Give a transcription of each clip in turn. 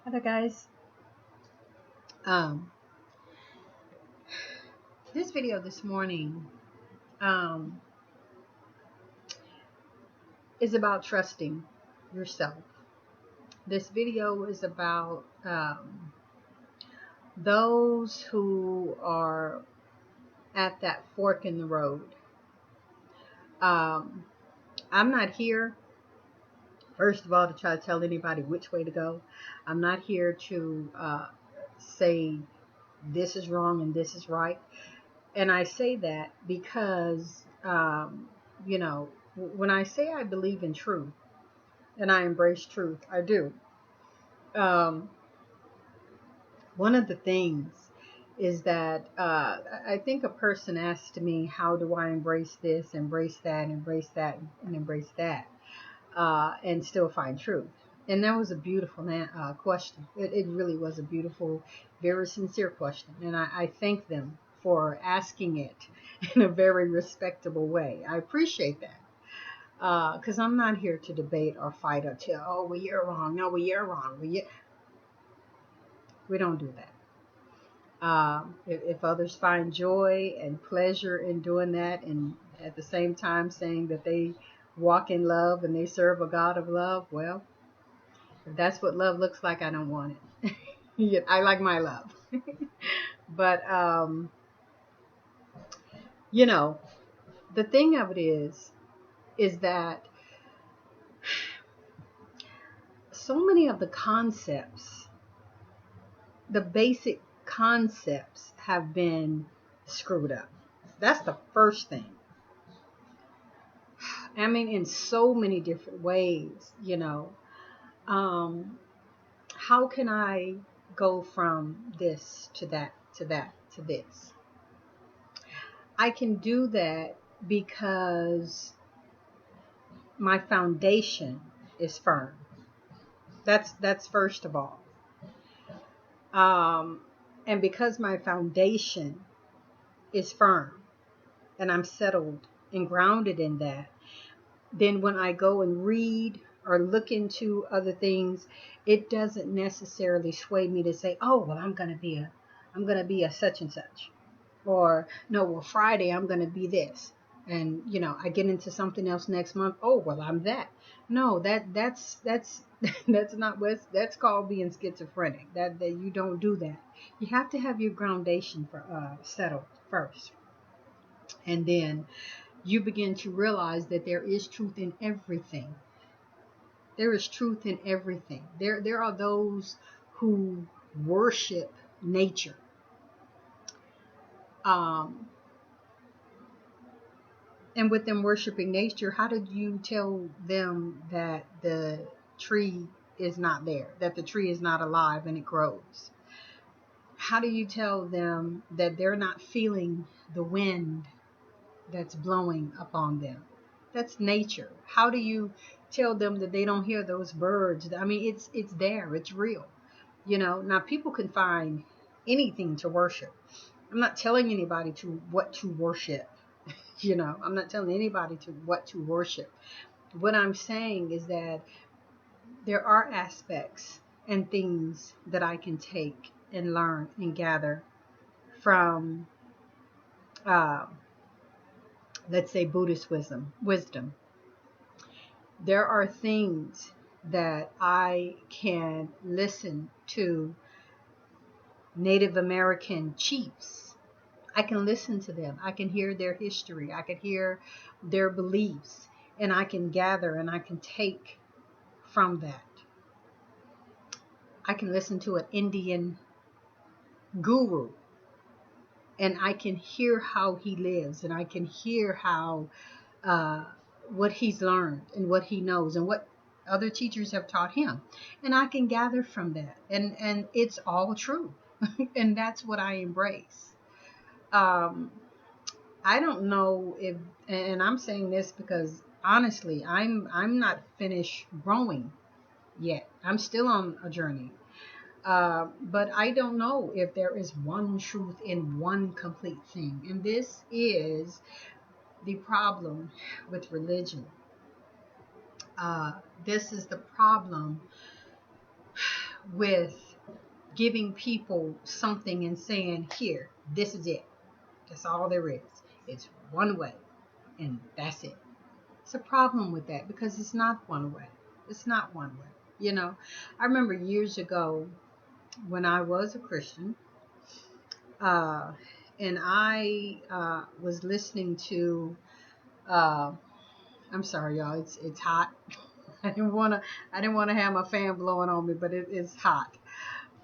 Hello, guys. Um, this video this morning um, is about trusting yourself. This video is about those who are at that fork in the road. Um, I'm not here, first of all, to try to tell anybody which way to go. I'm not here to say this is wrong and this is right. And I say that because, when I say I believe in truth and I embrace truth, I do. Um, One of the things is that I think a person asked me, how do I embrace this, embrace that, embrace that, and embrace that, and still find truth? And that was a beautiful question. It really was a beautiful, very sincere question. And I thank them for asking it in a very respectable way. I appreciate that. Because I'm not here to debate or fight or tell, oh, well, you're wrong. No, well, you're wrong. We don't do that. If others find joy and pleasure in doing that, and at the same time saying that they walk in love and they serve a God of love, well, if that's what love looks like, I don't want it. Yeah, I like my love. But, you know, the thing of it is that so many of the concepts, the basic concepts, have been screwed up. That's the first thing. I mean, in so many different ways. Um, how can I go from this to that to that to this? I can do that because my foundation is firm. That's first of all. Um, and because my foundation is firm and I'm settled and grounded in that, then when I go and read or look into other things, it doesn't necessarily sway me to say, oh, well, I'm gonna be a such and such. Or no, well, Friday I'm gonna be this. And I get into something else next month. Oh, well, I'm that. No, that's that's not that's called being schizophrenic. That you don't do that. You have to have your groundation settled first. And then you begin to realize that there is truth in everything. There is truth in everything. There are those who worship nature. Um, and with them worshiping nature, how did you tell them that the tree is not there, that the tree is not alive and it grows? How do you tell them that they're not feeling the wind that's blowing upon them? That's nature. How do you tell them that they don't hear those birds? I mean, it's there. It's real. Now people can find anything to worship. I'm not telling anybody to what to worship. I'm not telling anybody to what to worship. What I'm saying is that there are aspects and things that I can take and learn and gather from, uh, let's say, Buddhist wisdom. There are things that I can listen to Native American chiefs. I can listen to them. I can hear their history. I can hear their beliefs. And I can gather and I can take from that. I can listen to an Indian guru and I can hear how he lives and I can hear how uh, what he's learned and what he knows and what other teachers have taught him, and I can gather from that, and it's all true. And that's what I embrace. um, I don't know if, and I'm saying this because honestly, I'm not finished growing yet. I'm still on a journey. But I don't know if there is one truth in one complete thing. And this is the problem with religion. This is the problem with giving people something and saying, here, this is it. That's all there is. It's one way, and that's it. It's a problem with that because it's not one way. It's not one way. You know, I remember years ago when I was a Christian, uh, and I was listening to. Uh, I'm sorry, y'all. It's hot. I didn't wanna have my fan blowing on me, but it is hot.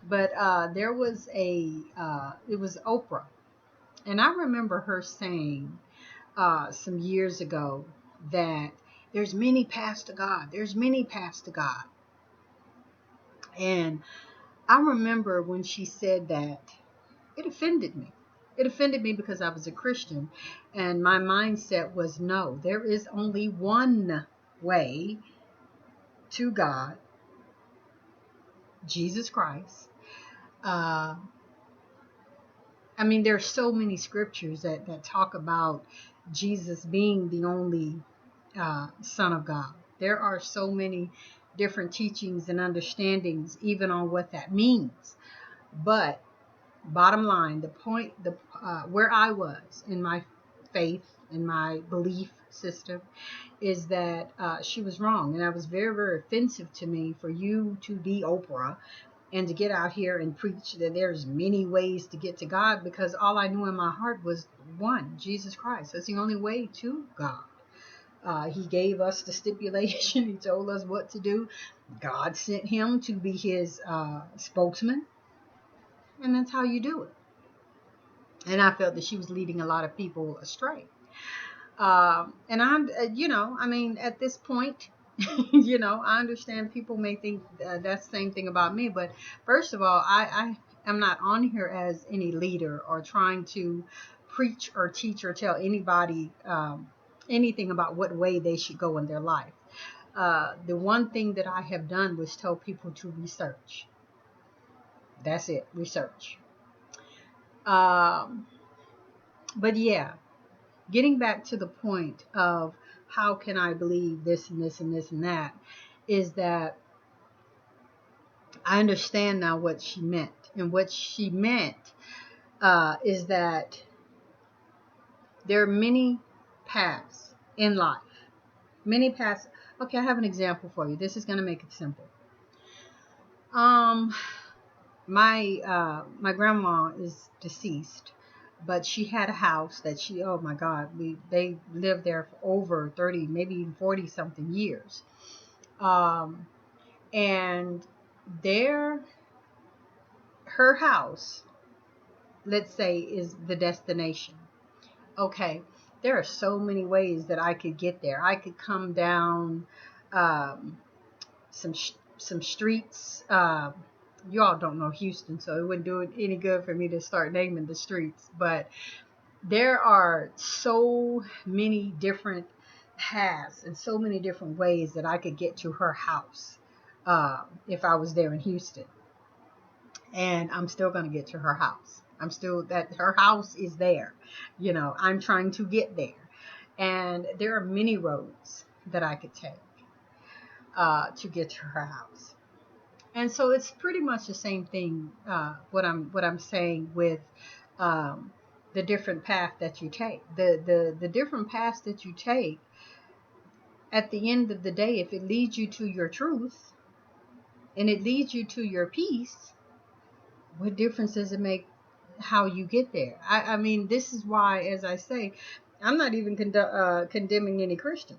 But there was it was Oprah, and I remember her saying some years ago that there's many paths to God. There's many paths to God. And I remember when she said that, it offended me. It offended me because I was a Christian, and my mindset was no, there is only one way to God, Jesus Christ. Uh, I mean, there's so many scriptures that talk about Jesus being the only Son of God. There are so many different teachings and understandings, even on what that means. But bottom line, the point, the where I was in my faith, in my belief system, is that she was wrong, and that was very, very offensive to me for you to be Oprah and to get out here and preach that there's many ways to get to God, because all I knew in my heart was one, Jesus Christ. That's the only way to God. He gave us the stipulation. He told us what to do. God sent him to be his spokesman, and that's how you do it. And I felt that she was leading a lot of people astray. And I mean, at this point, I understand people may think that's the same thing about me. But first of all, I am not on here as any leader or trying to preach or teach or tell anybody anything about what way they should go in their life. The one thing that I have done was tell people to research. That's it, research. Um, but yeah, getting back to the point of how can I believe this and this and this and that, is that I understand now what she meant. And what she meant is that there are many paths in life. Many paths. Okay, I have an example for you. This is going to make it simple. Um, my grandma is deceased, but she had a house that oh my God, they lived there for over 30, maybe even 40 something years. Um, and there, her house, let's say, is the destination. Okay, there are so many ways that I could get there. I could come down um, some streets. You all don't know Houston, so it wouldn't do it any good for me to start naming the streets. But there are so many different paths and so many different ways that I could get to her house if I was there in Houston. And I'm still going to get to her house. Her house is there. I'm trying to get there. And there are many roads that I could take to get to her house. And so it's pretty much the same thing. What I'm saying with um, the different path that you take, the different paths that you take. At the end of the day, if it leads you to your truth and it leads you to your peace, what difference does it make how you get there? I mean, this is why, as I say, I'm not even condemning any Christian.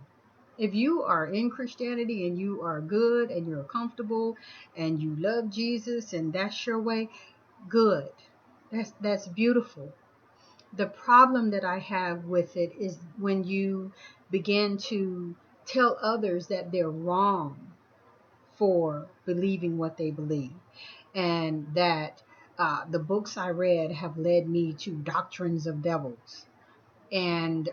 If you are in Christianity and you are good and you're comfortable and you love Jesus and that's your way, good. That's beautiful. The problem that I have with it is when you begin to tell others that they're wrong for believing what they believe, and that the books I read have led me to doctrines of devils, and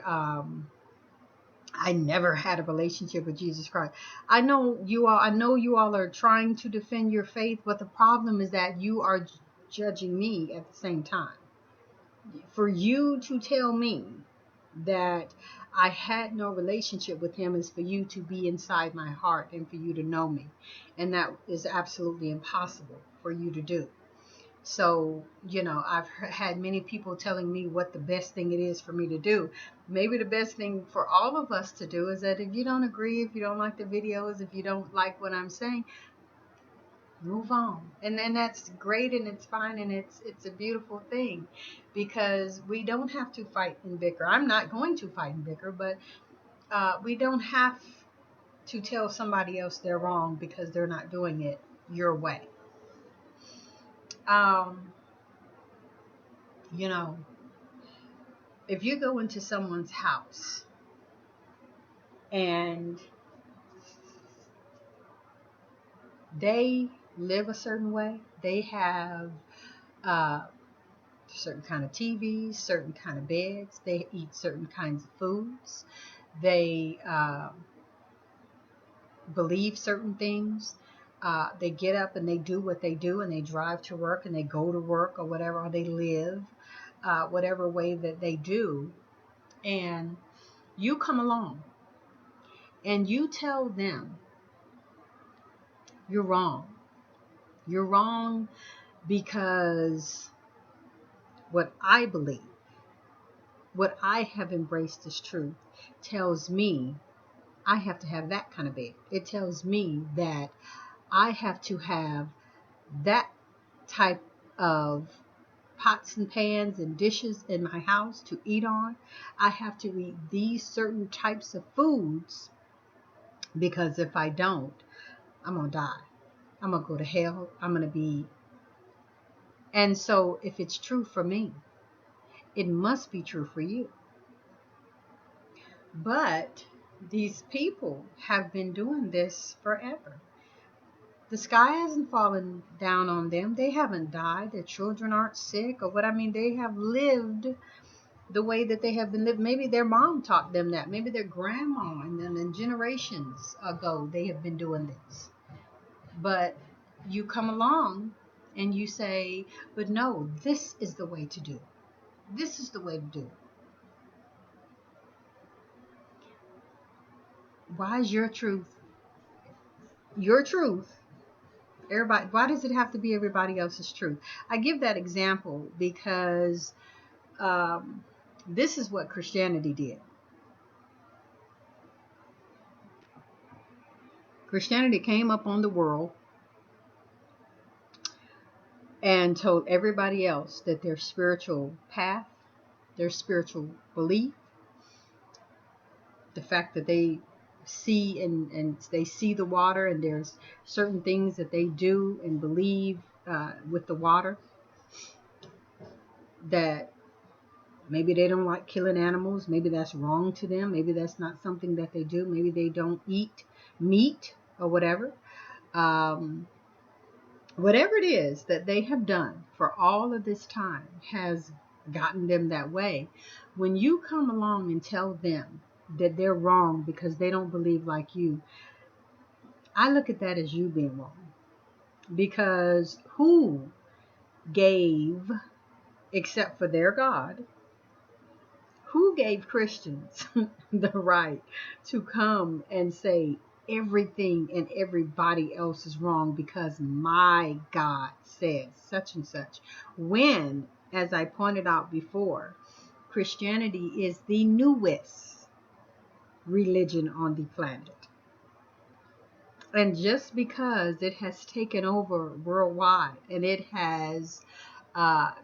I never had a relationship with Jesus Christ. I know you all are trying to defend your faith, but the problem is that you are judging me at the same time. For you to tell me that I had no relationship with him as for you to be inside my heart and for you to know me. And that is absolutely impossible for you to do. So, I've had many people telling me what the best thing it is for me to do. Maybe the best thing for all of us to do is that if you don't agree, if you don't like the videos, if you don't like what I'm saying, move on. And then that's great and it's fine and it's a beautiful thing, because we don't have to fight and bicker. I'm not going to fight and bicker, but we don't have to tell somebody else they're wrong because they're not doing it your way. Um, you know, if you go into someone's house and they live a certain way, they have certain kind of TVs, certain kind of beds, they eat certain kinds of foods, they believe certain things. They get up and they do what they do, and they drive to work and they go to work or whatever, or they live whatever way that they do. And you come along and you tell them you're wrong. You're wrong because what I believe, what I have embraced as truth, tells me I have to have that kind of bed. It tells me that I have to have that type of pots and pans and dishes in my house to eat on. I have to eat these certain types of foods, because if I don't, I'm going to die. I'm going to go to hell. I'm going to be. And so if it's true for me, it must be true for you. But these people have been doing this forever. The sky hasn't fallen down on them. They haven't died. Their children aren't sick or what. I mean, they have lived the way that they have been lived. Maybe their mom taught them that. Maybe their grandma and then generations ago they have been doing this. But you come along and you say, but no, this is the way to do it. This is the way to do it. Why is your truth everybody? Why does it have to be everybody else's truth? I give that example because this is what Christianity did. Christianity came up on the world and told everybody else that their spiritual path, their spiritual belief, the fact that they see and they see the water, and there's certain things that they do and believe with the water, that maybe they don't like killing animals, maybe that's wrong to them, maybe that's not something that they do, maybe they don't eat meat or whatever. Whatever it is that they have done for all of this time has gotten them that way. When you come along and tell them that they're wrong because they don't believe like you, I look at that as you being wrong. Because who gave, except for their God, who gave Christians the right to come and say everything and everybody else is wrong because my God says such and such? When, as I pointed out before, Christianity is the newest religion on the planet. And just because it has taken over worldwide and it has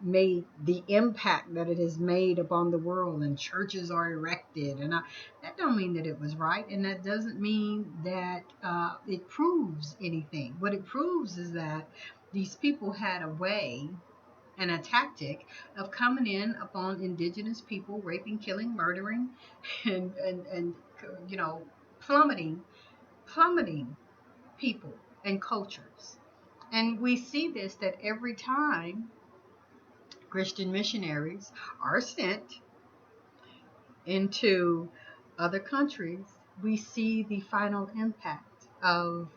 made the impact that it has made upon the world, and churches are erected, and that don't mean that it was right, and that doesn't mean that it proves anything. What it proves is that these people had a way and a tactic of coming in upon indigenous people, raping, killing, murdering, and plummeting people and cultures. And we see this, that every time Christian missionaries are sent into other countries, we see the final impact of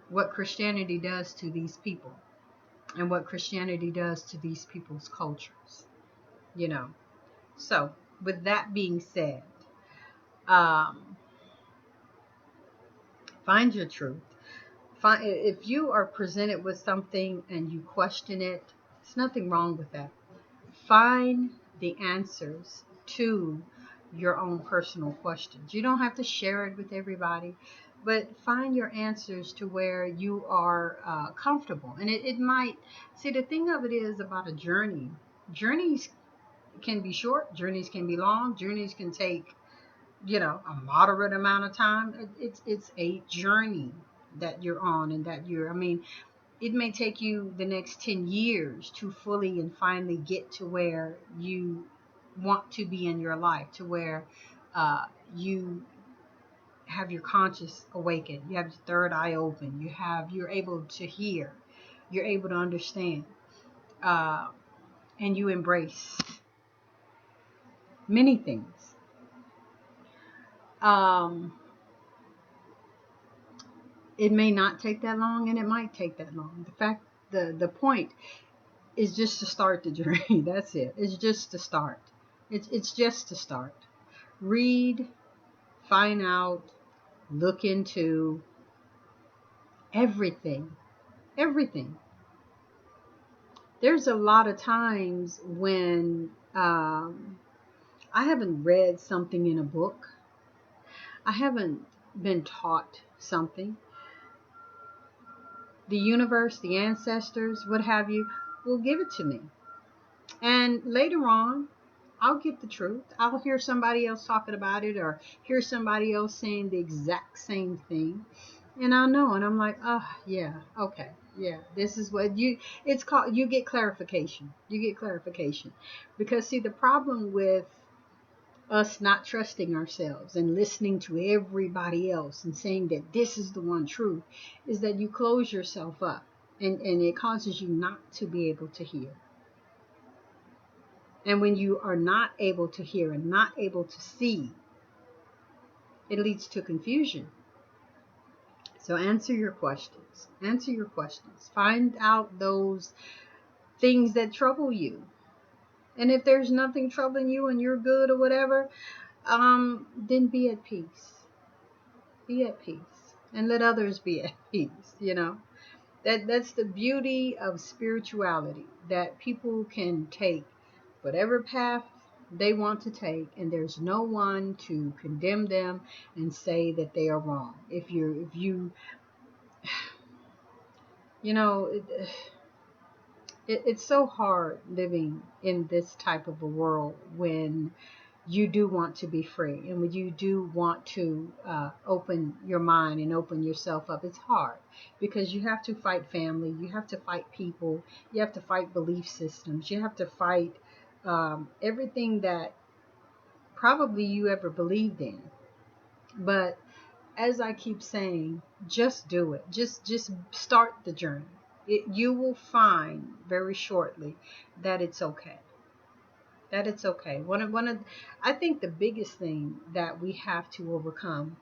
what Christianity does to these people and what Christianity does to these people's cultures. So with that being said, um, find your truth. Find, if you are presented with something and you question it, there's nothing wrong with that. Find the answers to your own personal questions. You don't have to share it with everybody, but find your answers to where you are comfortable. And it might, see, the thing of it is about a journey. Journeys can be short, journeys can be long, journeys can take, a moderate amount of time. It's a journey that you're on, and that I mean, it may take you the next 10 years to fully and finally get to where you want to be in your life, to where you have your conscious awakened, you have your third eye open, you're able to hear, you're able to understand, uh, and you embrace many things. um, it may not take that long, and it might take that long. The point is just to start the journey. That's it. It's just to start. It's just to start. Read, find out, look into everything. Everything. There's a lot of times when I haven't read something in a book. I haven't been taught something. The universe, the ancestors, what have you, will give it to me. And later on, I'll get the truth. I'll hear somebody else talking about it, or hear somebody else saying the exact same thing. And I'll know. And I'm like, oh, yeah, okay. Yeah, this is what it's called. You get clarification. You get clarification. Because, see, the problem with us not trusting ourselves and listening to everybody else and saying that this is the one truth is that you close yourself up, and it causes you not to be able to hear. And when you are not able to hear and not able to see, it leads to confusion. So answer your questions. Answer your questions. Find out those things that trouble you. And if there's nothing troubling you and you're good or whatever, then be at peace. Be at peace. And let others be at peace. That's the beauty of spirituality, that people can take whatever path they want to take, and there's no one to condemn them and say that they are wrong. If you you know it's so hard living in this type of a world when you do want to be free, and when you do want to open your mind and open yourself up. It's hard because you have to fight family, you have to fight people, you have to fight belief systems, you have to fight everything that probably you ever believed in. But as I keep saying, just do it. Just start the journey. You will find very shortly that it's okay. That it's okay. I think the biggest thing that we have to overcome,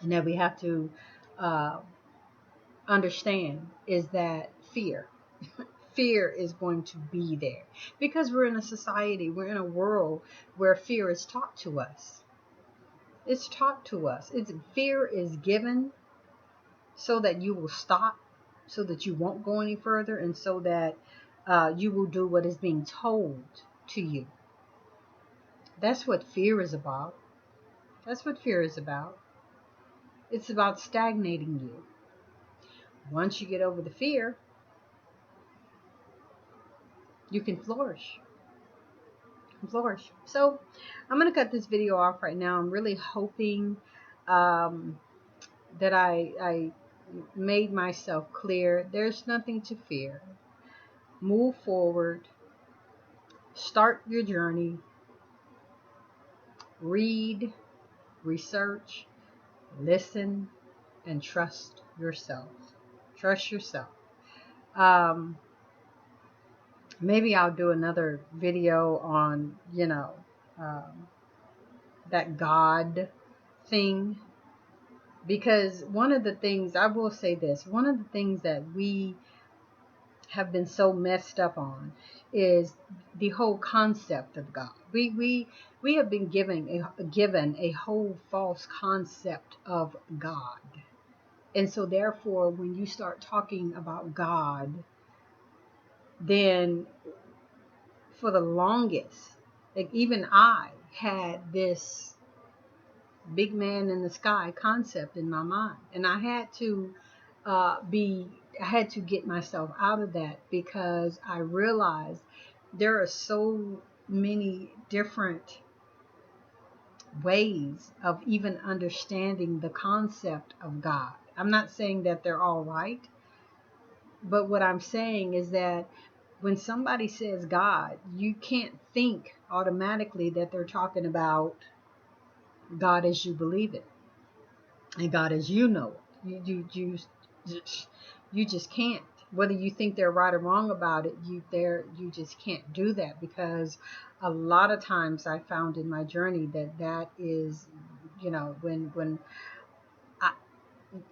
and that we have to uh, understand, is that fear. Fear is going to be there because we're in a society, we're in a world where fear is taught to us. It's taught to us. Fear is given so that you will stop, so that you won't go any further, and so that you will do what is being told to you. That's what fear is about. That's what fear is about. It's about stagnating you. Once you get over the fear, you can flourish. Flourish. So I'm going to cut this video off right now. I'm really hoping that I made myself clear. There's nothing to fear. Move forward. Start your journey. Read, research, listen, and trust yourself. Trust yourself. Maybe I'll do another video on, that God thing. Because one of the things, I will say this, one of the things that we have been so messed up on is the whole concept of God. We have been given a whole false concept of God. And so therefore, when you start talking about God, then for the longest, like even I had this big man in the sky concept in my mind, and I had to I had to get myself out of that, because I realized there are so many different ways of even understanding the concept of God. I'm not saying that they're all right, but what I'm saying is that when somebody says God, you can't think automatically that they're talking about God as you believe it and God as you know it. You just can't. Whether you think they're right or wrong about it, you just can't do that, because a lot of times I found in my journey that is, I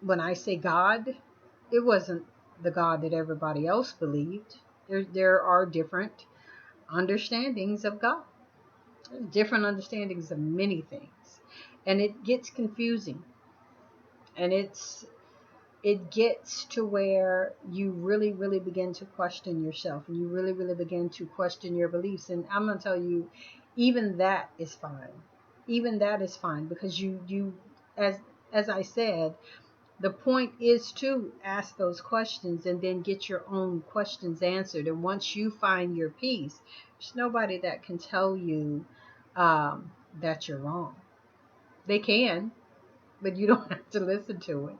when I say God, it wasn't the God that everybody else believed. There are different understandings of God, different understandings of many things, and it gets confusing, and it gets to where you really, really begin to question yourself, and you really, really begin to question your beliefs. And I'm going to tell you, even that is fine. Even that is fine, because as I said, the point is to ask those questions and then get your own questions answered. And once you find your peace, there's nobody that can tell you that you're wrong. They can, but you don't have to listen to it.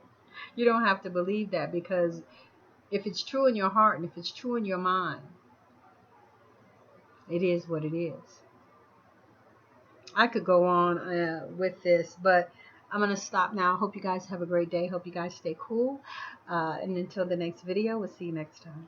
You don't have to believe that, because if it's true in your heart and if it's true in your mind, it is what it is. I could go on with this, but I'm going to stop now. Hope you guys have a great day. Hope you guys stay cool. And until the next video, we'll see you next time.